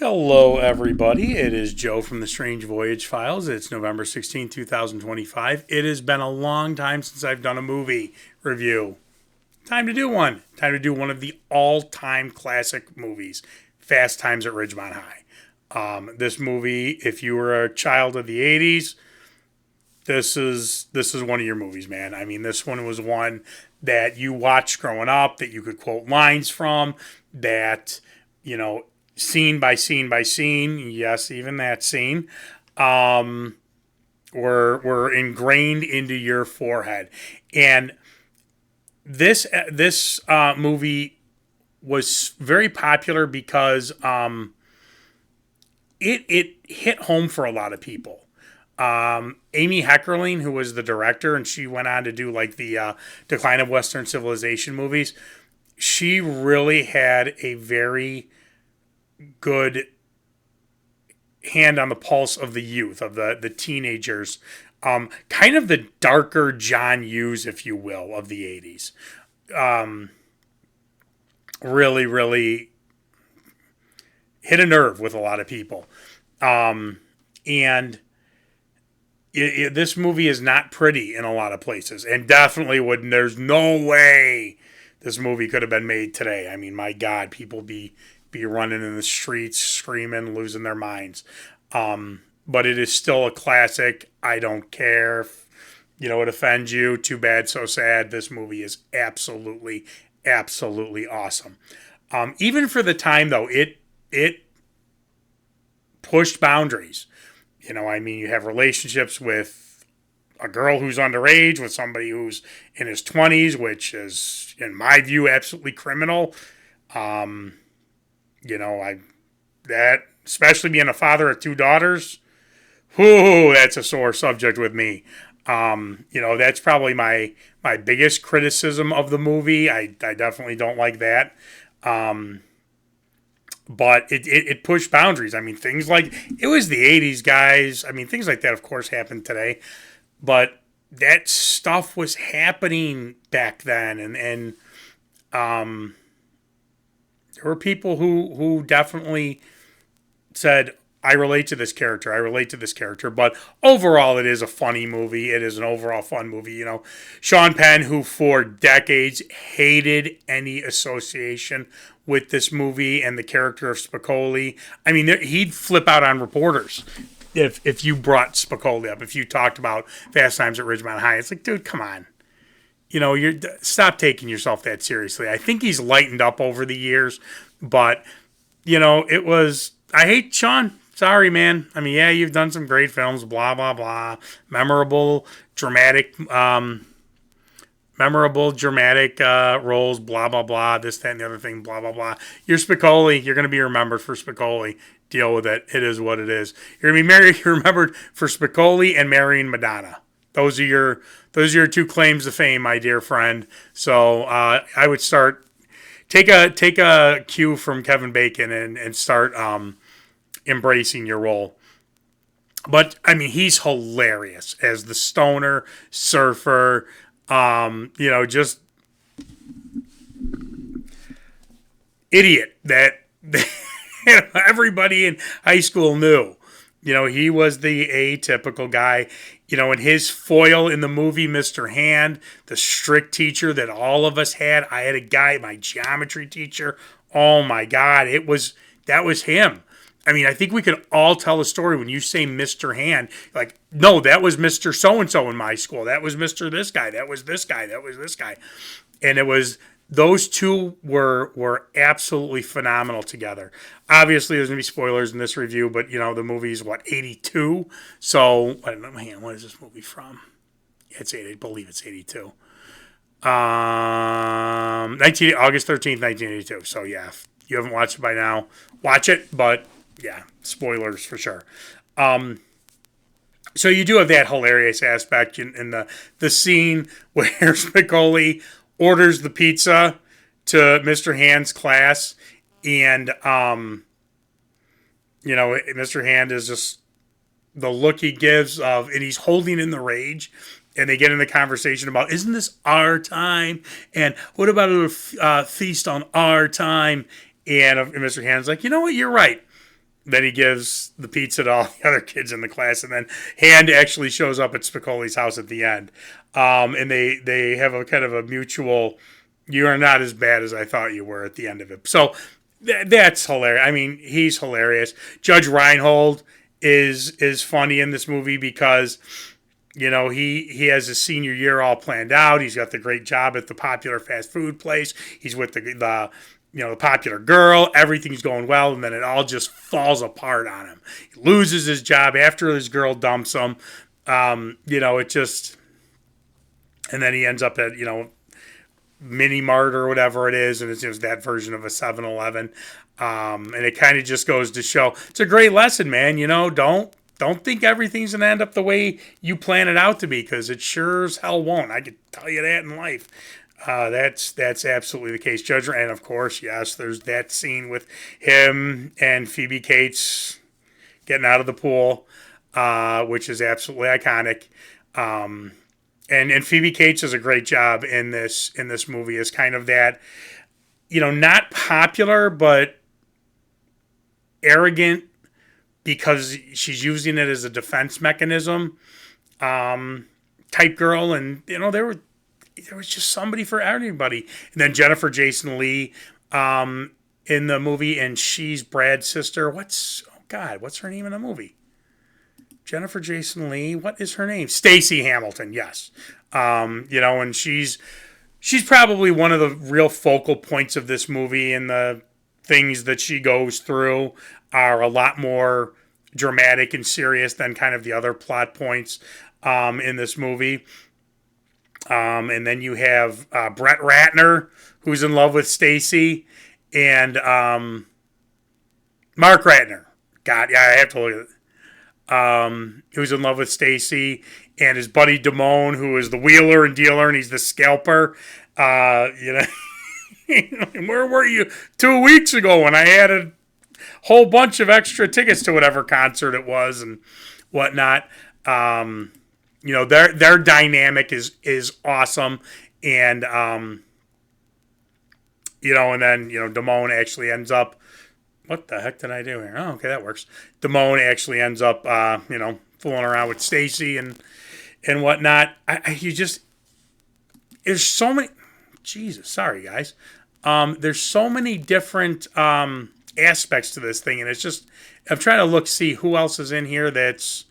Hello, everybody. It is Joe from the Strange Voyage Files. It's November 16th, 2025. It has been a long time since I've done a movie review. Time to do one. Time to do one of the all time classic movies, Fast Times at Ridgemont High. This movie, if you were a child of the 80s, this is one of your movies, man. I mean, this one was one that you watched growing up, that you could quote lines from, that, you know, scene by scene by scene, yes, even that scene, um, were ingrained into your forehead. And this movie was very popular because it hit home for a lot of people. Amy Heckerling, who was the director, and she went on to do like the Decline of Western Civilization movies. She really had a very good hand on the pulse of the youth, of the teenagers, kind of the darker John Hughes, if you will, of the 80s. Um, really hit a nerve with a lot of people. And this movie is not pretty in a lot of places, and definitely wouldn't. There's no way this movie could have been made today. I mean, my God, people be running in the streets, screaming, losing their minds. But it is still a classic. I don't care if, it offends you. Too bad, so sad. This movie is absolutely awesome. Even for the time, though, it pushed boundaries. I mean, you have relationships with a girl who's underage, with somebody who's in his 20s, which is, in my view, absolutely criminal. Um, I that especially being a father of two daughters, whoo, that's a sore subject with me. That's probably my biggest criticism of the movie. I definitely don't like that. Um, but it pushed boundaries. I mean, things like it was the 80s, guys. I mean, things like that, of course, happen today, but that stuff was happening back then, and um, there were people who definitely said, I relate to this character. I relate to this character. But overall, it is a funny movie. It is an overall fun movie. Sean Penn, who for decades hated any association with this movie and the character of Spicoli. I mean, he'd flip out on reporters if you brought Spicoli up, if you talked about Fast Times at Ridgemont High. It's like, dude, come on. You're stop taking yourself that seriously. I think he's lightened up over the years, but it was. I hate Sean. Sorry, man. I mean, yeah, you've done some great films, blah blah blah, memorable, dramatic, roles, blah blah blah. This, that, and the other thing, blah blah blah. You're Spicoli. You're going to be remembered for Spicoli. Deal with it. It is what it is. You're going to be remembered for Spicoli and marrying Madonna. Those are your two claims to fame, my dear friend. So I would start take a cue from Kevin Bacon and start embracing your role. But I mean, he's hilarious as the stoner surfer. Just idiot that everybody in high school knew. He was the atypical guy. And his foil in the movie, Mr. Hand, the strict teacher that all of us had. I had a guy, my geometry teacher. Oh my God, that was him. I mean, I think we could all tell a story when you say Mr. Hand. Like, no, that was Mr. So and so in my school. That was Mr. This guy. That was this guy. That was this guy. And it was those two were absolutely phenomenal together. Obviously, there's gonna be spoilers in this review, but the movie's what, 82. So, man, what is this movie from? Yeah, it's 80. I believe it's 82. August 13th, 1982. So yeah, if you haven't watched it by now, watch it. But yeah, spoilers for sure. Um, so you do have that hilarious aspect in the scene where Spicoli orders the pizza to Mr. Hand's class, and Mr. Hand is just the look he gives of, and he's holding in the rage. And they get in the conversation about, isn't this our time? And what about a feast on our time? And Mr. Hand's like, you know what? You're right. Then he gives the pizza to all the other kids in the class, and then Hand actually shows up at Spicoli's house at the end. And they have a kind of a mutual, you are not as bad as I thought you were at the end of it. So that's hilarious. I mean, he's hilarious. Judge Reinhold is funny in this movie because he has his senior year all planned out. He's got the great job at the popular fast food place. He's with the popular girl. Everything's going well, and then it all just falls apart on him. He loses his job after his girl dumps him. It just, and then he ends up at Mini Mart or whatever it is, and it's just that version of a 7-Eleven. And it kind of just goes to show it's a great lesson, man. Don't think everything's gonna end up the way you plan it out to be, because it sure as hell won't. I can tell you that in life. That's absolutely the case, Judge. And of course, yes, there's that scene with him and Phoebe Cates getting out of the pool, which is absolutely iconic. And Phoebe Cates does a great job in this movie as kind of that, not popular but arrogant, because she's using it as a defense mechanism, type girl. And there was just somebody for everybody. And then Jennifer Jason Leigh in the movie, and she's Brad's sister. What's her name in the movie? Jennifer Jason Leigh. What is her name? Stacey Hamilton. Yes. And she's probably one of the real focal points of this movie, and the things that she goes through are a lot more dramatic and serious than kind of the other plot points in this movie. And then you have Brett Ratner, who's in love with Stacy, and Mark Ratner. God, yeah, I have to look at it. Who's in love with Stacy, and his buddy Damone, who is the wheeler and dealer, and he's the scalper. Where were you 2 weeks ago when I had a whole bunch of extra tickets to whatever concert it was and whatnot? Their dynamic is awesome, and and then Damone actually ends up. What the heck did I do here? Oh, okay, that works. Damone actually ends up fooling around with Stacy and whatnot. There's so many. Jesus, sorry guys. There's so many different aspects to this thing, and it's just I'm trying to see who else is in here that's.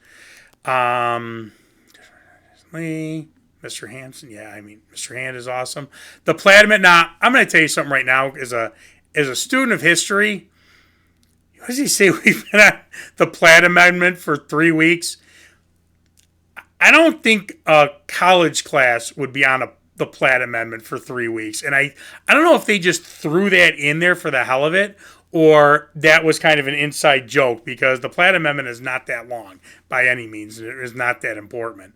Mr. Hansen, Mr. Hand is awesome. The Platinum. Now, I'm going to tell you something right now. As a student of history, what does he say? We've been on the Platt Amendment for 3 weeks. I don't think a college class would be on the Platt Amendment for 3 weeks, and I don't know if they just threw that in there for the hell of it, or that was kind of an inside joke, because the Platt Amendment is not that long by any means. It is not that important.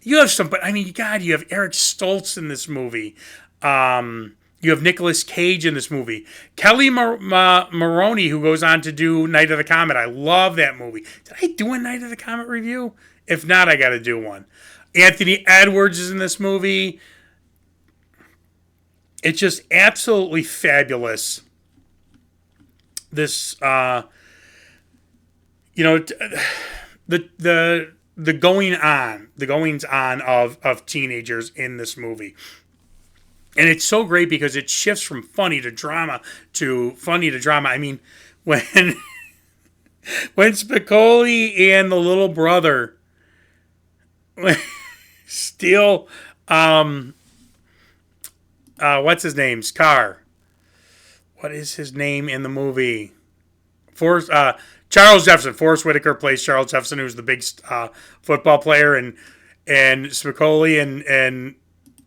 You have some, but God, you have Eric Stoltz in this movie. You have Nicolas Cage in this movie. Kelly Maroney, who goes on to do Night of the Comet. I love that movie. Did I do a Night of the Comet review? If not, I got to do one. Anthony Edwards is in this movie. It's just absolutely fabulous. This, the goings on of teenagers in this movie. And it's so great because it shifts from funny to drama. I mean, when Spicoli and the little brother steal what's his name? Scar. What is his name in the movie? Charles Jefferson. Forrest Whitaker plays Charles Jefferson, who's the big football player, and Spicoli and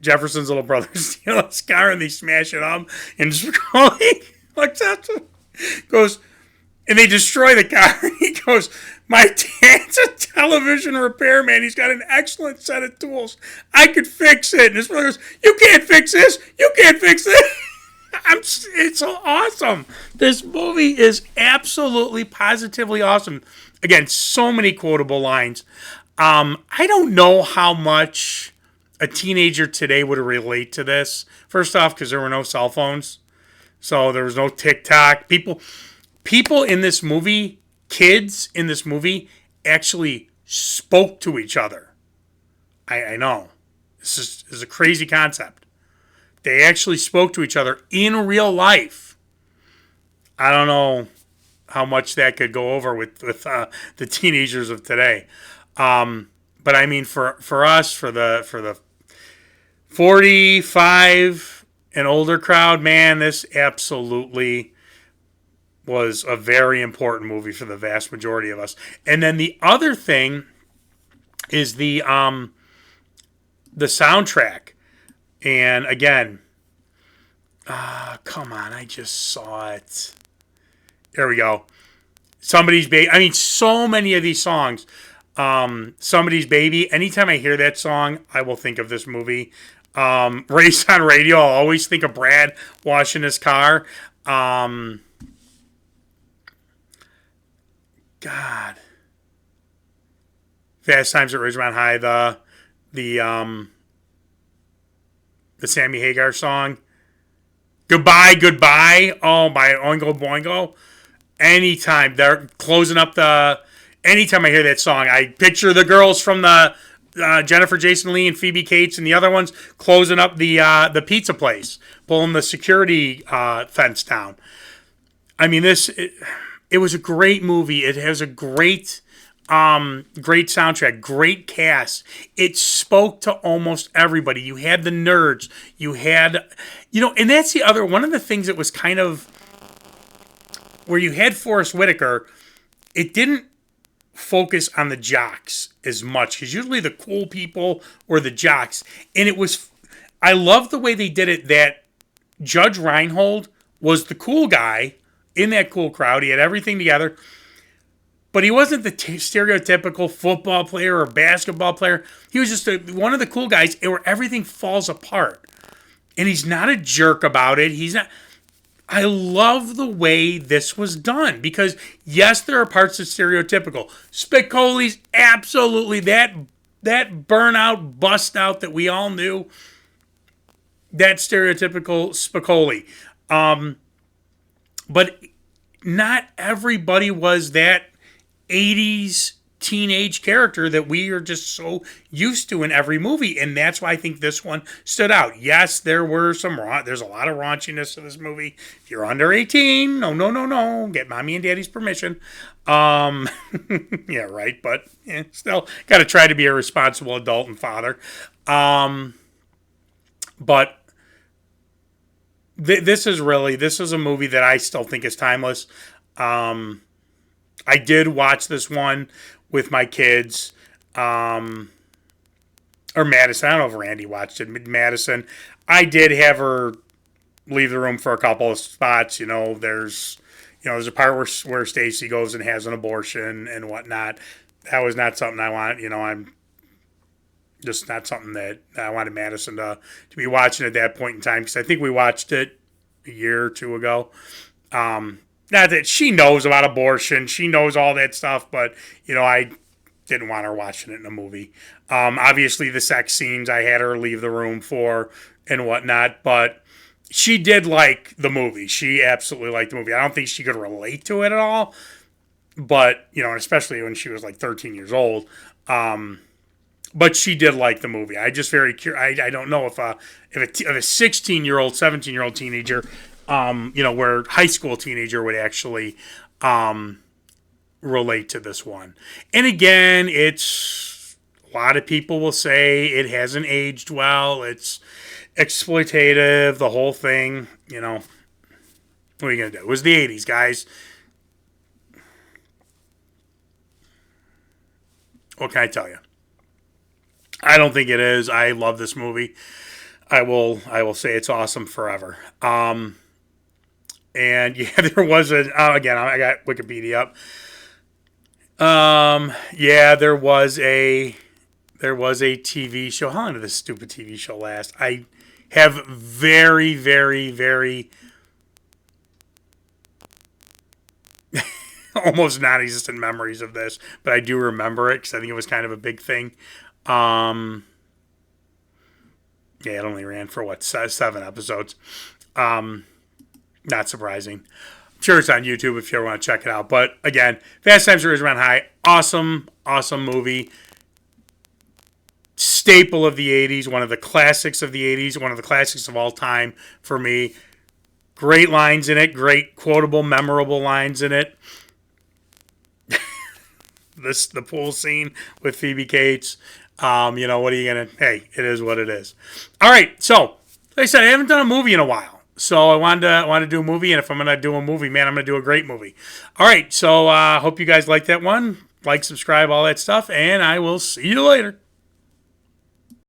Jefferson's little brother steal a Scar, and they smash it up, and Spicoli looks up, goes, and they destroy the car. He goes, "My dad's a television repairman. He's got an excellent set of tools. I could fix it." And his brother goes, "You can't fix this. You can't fix this." It's so awesome. This movie is absolutely, positively awesome. Again, so many quotable lines. I don't know how much a teenager today would relate to this. First off, because there were no cell phones. So there was no TikTok. People people in this movie, kids in this movie, actually spoke to each other. I know. This is a crazy concept. They actually spoke to each other in real life. I don't know how much that could go over with the teenagers of today. But I mean, for us, for the 45 and older crowd, man, this absolutely was a very important movie for the vast majority of us. And then the other thing is the soundtrack. And again, come on, I just saw it. There we go. Somebody's Baby. I mean, so many of these songs. Somebody's Baby. Anytime I hear that song, I will think of this movie. Race on Radio. I'll always think of Brad washing his car. God. Fast Times at Ridgemont High. The Sammy Hagar song. Goodbye, Goodbye. Oh, by Oingo Boingo. Anytime they're closing up anytime I hear that song, I picture the girls from the Jennifer Jason Leigh and Phoebe Cates and the other ones closing up the pizza place, pulling the security fence down. I mean, it was a great movie. It has a great soundtrack, great cast. It spoke to almost everybody. You had the nerds. You had, and that's the other one of the things that was kind of where you had Forrest Whitaker. It didn't focus on the jocks as much because usually the cool people were the jocks, and I love the way they did it. That Judge Reinhold was the cool guy in that cool crowd. He had everything together. But he wasn't the stereotypical football player or basketball player. He was just one of the cool guys where everything falls apart. And he's not a jerk about it. He's not. I love the way this was done because, yes, there are parts that's stereotypical. Spicoli's absolutely that burnout, bust out that we all knew. That stereotypical Spicoli. But not everybody was that 80s teenage character that we are just so used to in every movie, and that's why I think this one stood out. Yes, there's a lot of raunchiness to this movie. If you're under 18, no, get mommy and daddy's permission. Yeah, right, but still got to try to be a responsible adult and father. But this is a movie that I still think is timeless. I did watch this one with my kids, or Madison. I don't know if Randy watched it. Madison, I did have her leave the room for a couple of spots. There's a part where Stacy goes and has an abortion and whatnot. That was not something I want. I'm just not something that I wanted Madison to be watching at that point in time because I think we watched it a year or two ago. Not that she knows about abortion. She knows all that stuff, but, I didn't want her watching it in a movie. Obviously, the sex scenes I had her leave the room for and whatnot, but she did like the movie. She absolutely liked the movie. I don't think she could relate to it at all, but, especially when she was like 13 years old. But she did like the movie. I just very curious. I don't know if a 16-year-old, 17-year-old teenager, where high school teenager would actually relate to this one. And again, a lot of people will say it hasn't aged well. It's exploitative, the whole thing. What are you going to do? It was the 80s, guys. What can I tell you? I don't think it is. I love this movie. I will say it's awesome forever. And yeah, there was again, I got Wikipedia up. Yeah, there was a TV show. How long did this stupid TV show last? I have very, very, very almost non-existent memories of this, but I do remember it because I think it was kind of a big thing. Yeah, it only ran for 7 episodes. Not surprising. sure it's on YouTube if you ever want to check it out. But again, Fast Times at Ridgemont High, awesome, awesome movie. Staple of the 80s, one of the classics of the 80s, one of the classics of all time for me. Great lines in it, great quotable, memorable lines in it. The pool scene with Phoebe Cates. You know, what are you going to... Hey, it is what it is. All right, so, like I said, I haven't done a movie in a while. So I wanted to do a movie, and if I'm going to do a movie, man, I'm going to do a great movie. All right, so hope you guys like that one. Like, subscribe, all that stuff, and I will see you later.